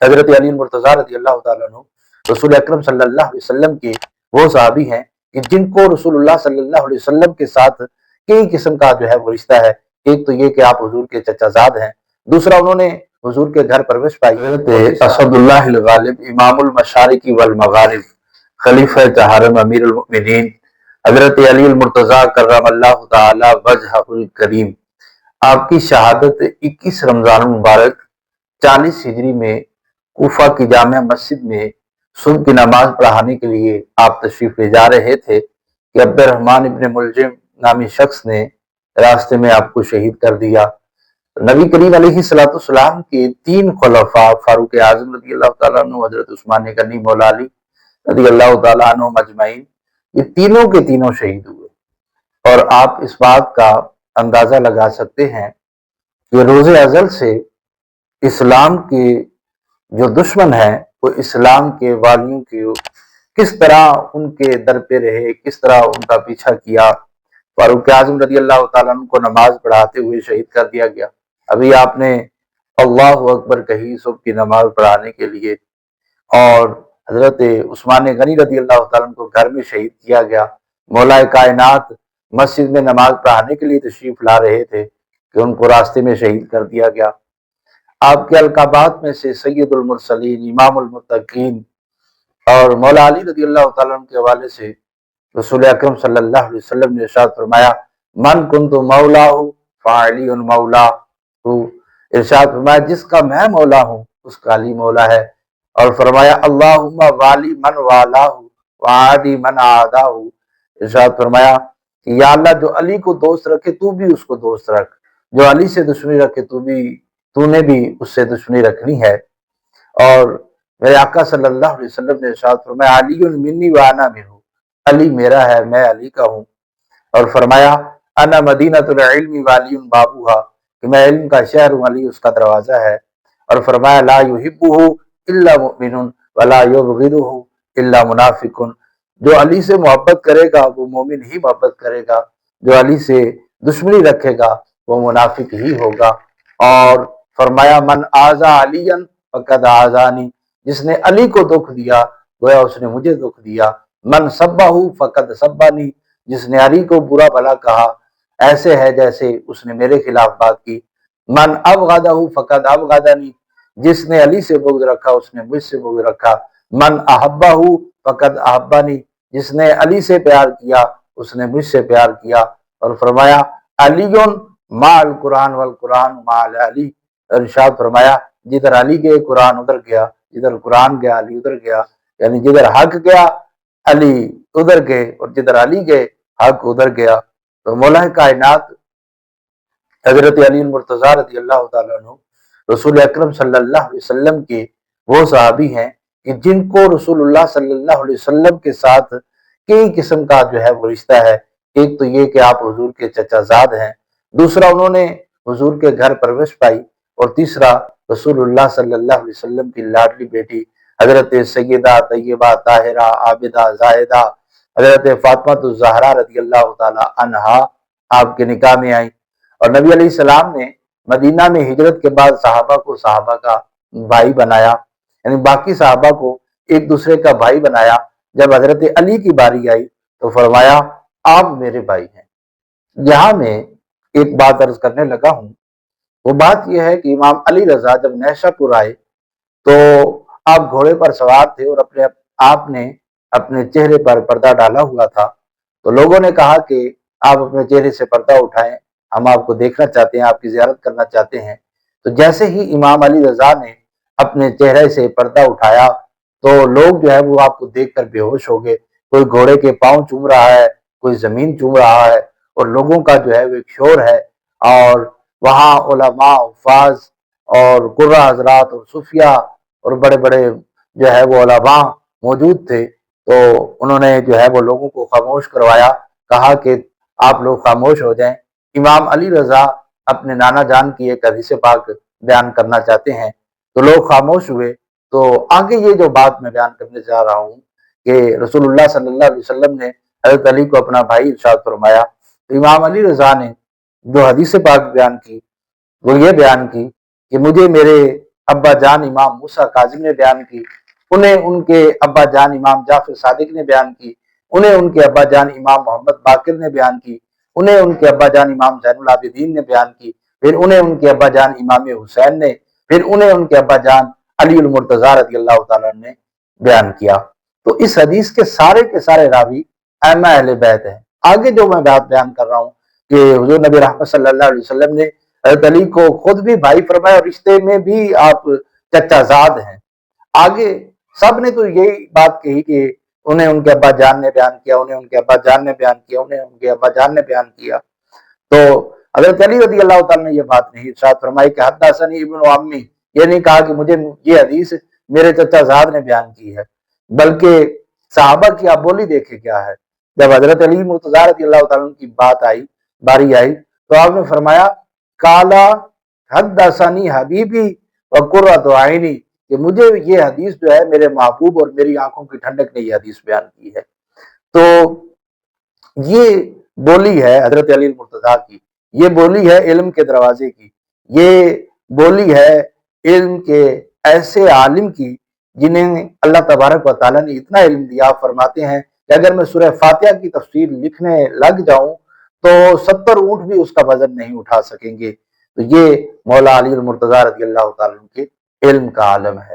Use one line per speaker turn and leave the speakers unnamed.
حضرت علی مرتضیٰ رضی اللہ تعالیٰ عنہ رسول اکرم صلی اللہ علیہ وسلم کے وہ صحابی ہیں کہ جن کو رسول اللہ صلی اللہ علیہ وسلم کے ساتھ کئی قسم کا جو ہے وہ رشتہ ہے۔ ایک تو یہ کہ آپ حضور کے چچا زاد ہیں، دوسرا انہوں نے حضور کے گھر پرورش پائی۔ حضرت اسد اللہ الغالب امام المشارق والمغارب خلیفہ طاہر امیر المؤمنین حضرت علی المرتضیٰ کرم اللہ تعالی وجہہ الکریم، آپ کی شہادت 21 رمضان المبارک 40 ہجری میں کوفہ کی جامع مسجد میں صبح کی نماز پڑھانے کے لیے آپ تشریف لے جا رہے تھے کہ عبد الرحمن ابن ملجم نامی شخص نے راستے میں آپ کو شہید کر دیا۔ نبی کریم علیہ السلام کے 3 خلفاء فاروق اعظم رضی اللہ تعالیٰ عنہ، حضرت عثمان غنی مولا علی رضی اللہ تعالیٰ عنہ مجمعین، یہ تینوں کے تینوں شہید ہوئے۔ اور آپ اس بات کا اندازہ لگا سکتے ہیں کہ روز ازل سے اسلام کے جو دشمن ہیں وہ اسلام کے والیوں کے کس طرح ان کے در پہ رہے، کس طرح ان کا پیچھا کیا۔ فاروق اعظم رضی اللہ تعالیٰ عنہ کو نماز پڑھاتے ہوئے شہید کر دیا گیا۔ ابھی آپ نے اللہ اکبر کہی صبح کی نماز پڑھانے کے لیے، اور حضرت عثمان غنی رضی اللہ تعالیٰ عنہ کو گھر میں شہید کیا گیا۔ مولا کائنات مسجد میں نماز پڑھانے کے لیے تشریف لا رہے تھے کہ ان کو راستے میں شہید کر دیا گیا۔ آپ کے القابات میں سے سید المرسلین، امام المتقین اور مولا علی رضی اللہ تعالیٰ عنہ کے حوالے سے رسول اکرم صلی اللہ علیہ وسلم نے ارشاد فرمایا، من کنت مولا فعلی مولا، ارشاد فرمایا جس کا میں مولا ہوں اس کا علی مولا ہے۔ اور فرمایا اللہم والی من والا وعادی من عادا، ارشاد فرمایا کہ یا اللہ جو علی کو دوست رکھے تو بھی اس کو دوست رکھ، جو علی سے دشمنی رکھے تو نے بھی اس سے دشمنی رکھنی ہے۔ اور میرے آقا صلی اللہ علیہ وسلم نے ارشاد فرمایا علی منی وانا منہ، علی میرا ہے میں علی کا ہوں۔ اور فرمایا انا مدینۃ العلم والی بابوہا، کہ میں علم کا شہر ہوں، علی اس کا دروازہ ہے۔ اور فرمایا لا یحبہ الا مؤمن ولا یبغضہ الا منافق، جو علی سے محبت کرے گا وہ مومن ہی محبت کرے گا، جو علی سے دشمنی رکھے گا وہ منافق ہی ہوگا۔ اور فرمایا من آذا علی فقد آذانی، جس نے علی کو دکھ دیا گویا اس نے مجھے دکھ دیا۔ من سبہ فقد سبانی، جس نے علی کو برا بھلا کہا ایسے ہے جیسے اس نے میرے خلاف بات کی۔ من ابغضہ فقد ابغضنی، جس نے علی سے بغض رکھا اس نے مجھ سے بغض رکھا۔ من احبہ فقد احبانی، جس نے علی سے پیار کیا اس نے مجھ سے پیار کیا۔ اور فرمایا علی مع القرآن والقرآن مع علی، ارشاد فرمایا جدھر علی گئے قرآن ادھر گیا، جدھر قرآن گیا علی ادھر گیا، یعنی جدھر حق گیا علی ادھر گئے، اور جدھر علی گئے حق ادھر گیا۔ تو مولا کائنات حضرت علی مرتضیٰ رضی اللہ تعالیٰ عنہ رسول اکرم صلی اللہ علیہ وسلم کے وہ صحابی ہیں کہ جن کو رسول اللہ صلی اللہ علیہ وسلم کے ساتھ کئی قسم کا جو ہے وہ رشتہ ہے۔ ایک تو یہ کہ آپ حضور کے چچا زاد ہیں، دوسرا انہوں نے حضور کے گھر پرورش پائی، اور تیسرا رسول اللہ صلی اللہ علیہ وسلم کی لاڈلی بیٹی حضرت سیدہ طیبہ طاہرہ عابدہ زاہدہ حضرت فاطمہ الزہرا رضی اللہ تعالی عنہا آپ کے نکاح میں آئیں۔ اور نبی علیہ السلام نے مدینہ میں ہجرت کے بعد صحابہ کو صحابہ کا بھائی بنایا، یعنی باقی صحابہ کو ایک دوسرے کا بھائی بنایا۔ جب حضرت علی کی باری آئی تو فرمایا آپ میرے بھائی ہیں۔ یہاں میں ایک بات عرض کرنے لگا ہوں، وہ بات یہ ہے کہ امام علی رضا جب نیشہ پور آئے تو آپ گھوڑے پر سوار تھے، اور آپ نے اپنے چہرے پر پردہ ڈالا ہوا تھا۔ تو لوگوں نے کہا کہ آپ اپنے چہرے سے پردہ اٹھائیں، ہم آپ کو دیکھنا چاہتے ہیں، آپ کی زیارت کرنا چاہتے ہیں۔ تو جیسے ہی امام علی رضا نے اپنے چہرے سے پردہ اٹھایا تو لوگ جو ہے وہ آپ کو دیکھ کر بے ہوش ہو گئے، کوئی گھوڑے کے پاؤں چوم رہا ہے، کوئی زمین چوم رہا ہے، اور لوگوں کا جو ہے وہ ایک شور ہے۔ اور وہاں علماء، حفاظ اور قرہ حضرات اور صوفیاء اور بڑے بڑے جو ہے وہ علماء موجود تھے، تو انہوں نے جو ہے وہ لوگوں کو خاموش کروایا، کہا کہ آپ لوگ خاموش ہو جائیں، امام علی رضا اپنے نانا جان کی ایک حدیث پاک بیان کرنا چاہتے ہیں۔ تو لوگ خاموش ہوئے۔ تو آگے یہ جو بات میں بیان کرنے جا رہا ہوں کہ رسول اللہ صلی اللہ علیہ وسلم نے حضرت علی کو اپنا بھائی ارشاد فرمایا، تو امام علی رضا نے جو حدیث پاک بیان کی وہ یہ بیان کی کہ مجھے میرے ابا جان امام موسیٰ کاظم نے بیان کی، انہیں ان کے ابا جان امام جعفر صادق نے بیان کی، انہیں ان کے ابا جان امام محمد باقر نے بیان کی، انہیں ان کے ابا جان امام زین العابدین نے بیان کی، پھر انہیں ان کے ابا جان امام حسین نے، پھر انہیں ان کے ابا جان علی المرتضیٰ رضی اللہ تعالیٰ نے بیان کیا۔ تو اس حدیث کے سارے راوی ائمہ اہل بیت ہیں۔ آگے جو میں بات بیان کر رہا ہوں کہ حضور نبی رحمت صلی اللہ علیہ وسلم نے حضرت علی کو خود بھی بھائی فرمایا اور رشتے میں بھی آپ چچا زاد ہیں۔ آگے سب نے تو یہی بات کہی کہ انہیں ان کے ابا جان نے بیان کیا، انہیں ان کے ابا جان نے بیان کیا، انہیں ان کے ابا جان نے بیان کیا۔ تو حضرت علی رضی اللہ تعالیٰ نے یہ بات نہیں ارشاد فرمائی کہ حدثنی ابن عمی، یہ نہیں کہا کہ مجھے یہ حدیث میرے چچا زاد نے بیان کی ہے، بلکہ صحابہ کی آپ بولی دیکھے کیا ہے۔ جب حضرت علی مرتضیٰ رضی اللہ تعالیٰ کی باری آئی تو آپ نے فرمایا کالا حدثنی حبیبی وقرۃ عینی، کہ مجھے یہ حدیث جو ہے میرے محبوب اور میری آنکھوں کی ٹھنڈک نے یہ حدیث بیان کی ہے۔ تو یہ بولی ہے حضرت علی المرتضیٰ کی، یہ بولی ہے علم کے دروازے کی، یہ بولی ہے علم کے ایسے عالم کی جنہیں اللہ تبارک و تعالیٰ نے اتنا علم دیا۔ فرماتے ہیں کہ اگر میں سورہ فاتحہ کی تفسیر لکھنے لگ جاؤں تو 70 اونٹ بھی اس کا وزن نہیں اٹھا سکیں گے۔ تو یہ مولا علی المرتضیٰ رضی اللہ تعالیٰ کے علم کا عالم ہے۔